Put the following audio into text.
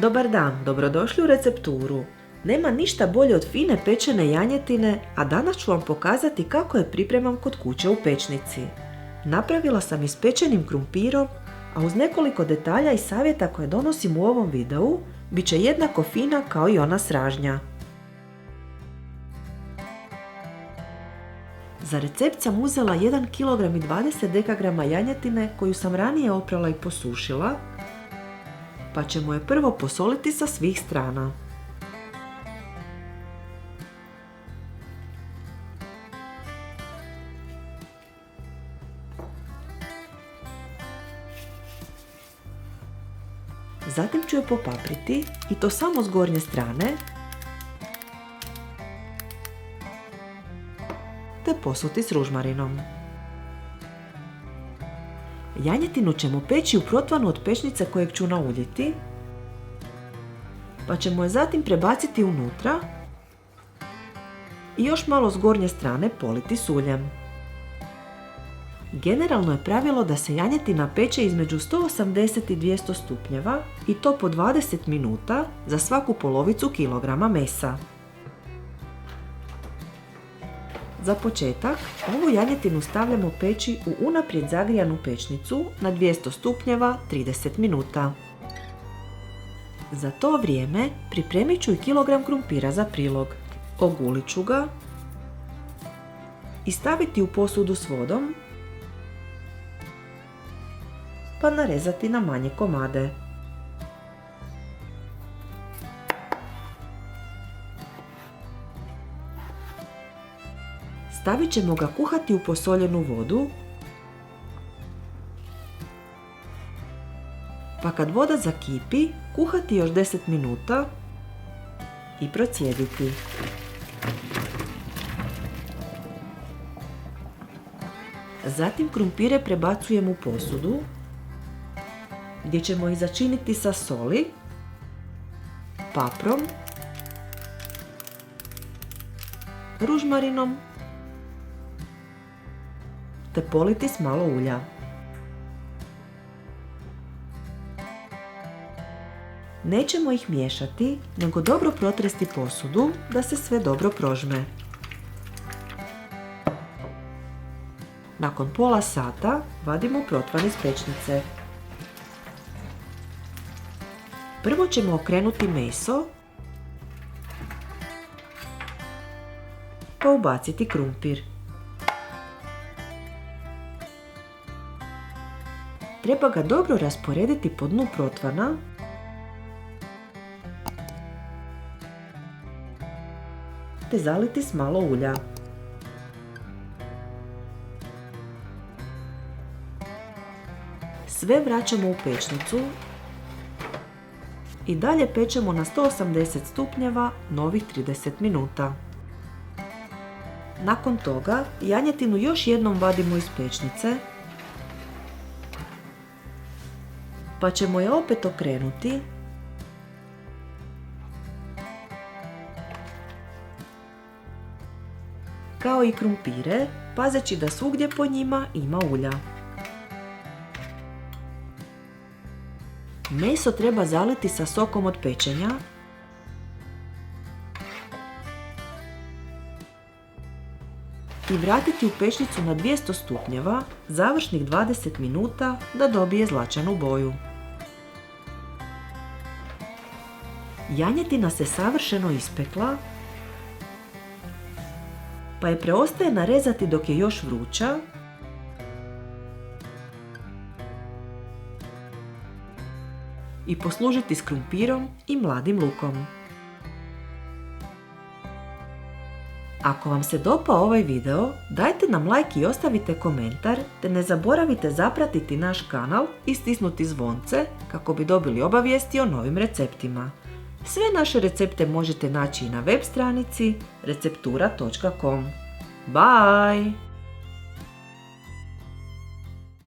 Dobar dan, dobrodošli u recepturu. Nema ništa bolje od fine pečene janjetine, a danas ću vam pokazati kako je pripremam kod kuće u pećnici. Napravila sam je s pečenim krumpirom, a uz nekoliko detalja i savjeta koje donosim u ovom videu, bit će jednako fina kao i ona sražnja. Za recept sam uzela 1 kg i 20 dkg janjetine koju sam ranije oprala i posušila, pa ćemo je prvo posoliti sa svih strana. Zatim ću je popapriti i to samo s gornje strane, te posuti s ružmarinom. Janjetinu ćemo peći u protvanu od pećnice kojeg ću nauljiti, pa ćemo je zatim prebaciti unutra i još malo s gornje strane politi s uljem. Generalno je pravilo da se janjetina peče između 180 i 200 stupnjeva i to po 20 minuta za svaku polovicu kilograma mesa. Za početak, ovu janjetinu stavljamo peći u unaprijed zagrijanu pećnicu na 200 stupnjeva 30 minuta. Za to vrijeme pripremit ću i kilogram krumpira za prilog. Ogulit ću ga i staviti u posudu s vodom, pa narezati na manje komade. Stavit ćemo ga kuhati u posoljenu vodu, pa kad voda zakipi, kuhati još 10 minuta i procijediti. Zatim krumpire prebacujemo u posudu, gdje ćemo ih začiniti sa soli, paprom, ružmarinom, te politi s malo ulja. Nećemo ih miješati, nego dobro protresti posudu da se sve dobro prožme. Nakon pola sata vadimo protvan iz pećnice. Prvo ćemo okrenuti meso, pa ubaciti krumpir. Treba ga dobro rasporediti po dnu protvana, te zaliti s malo ulja. Sve vraćamo u pećnicu i dalje pečemo na 180 stupnjeva novih 30 minuta. Nakon toga janjetinu još jednom vadimo iz pećnice, pa ćemo je opet okrenuti kao i krumpire, pazeći da svugdje po njima ima ulja. Meso treba zaliti sa sokom od pečenja i vratiti u pećnicu na 200 stupnjeva završnih 20 minuta da dobije zlačanu boju. Janjetina se savršeno ispekla, pa je preostaje narezati dok je još vruća i poslužiti s krumpirom i mladim lukom. Ako vam se dopao ovaj video, dajte nam like i ostavite komentar, te ne zaboravite zapratiti naš kanal i stisnuti zvonce kako bi dobili obavijesti o novim receptima. Sve naše recepte možete naći i na web stranici receptura.com. Bye!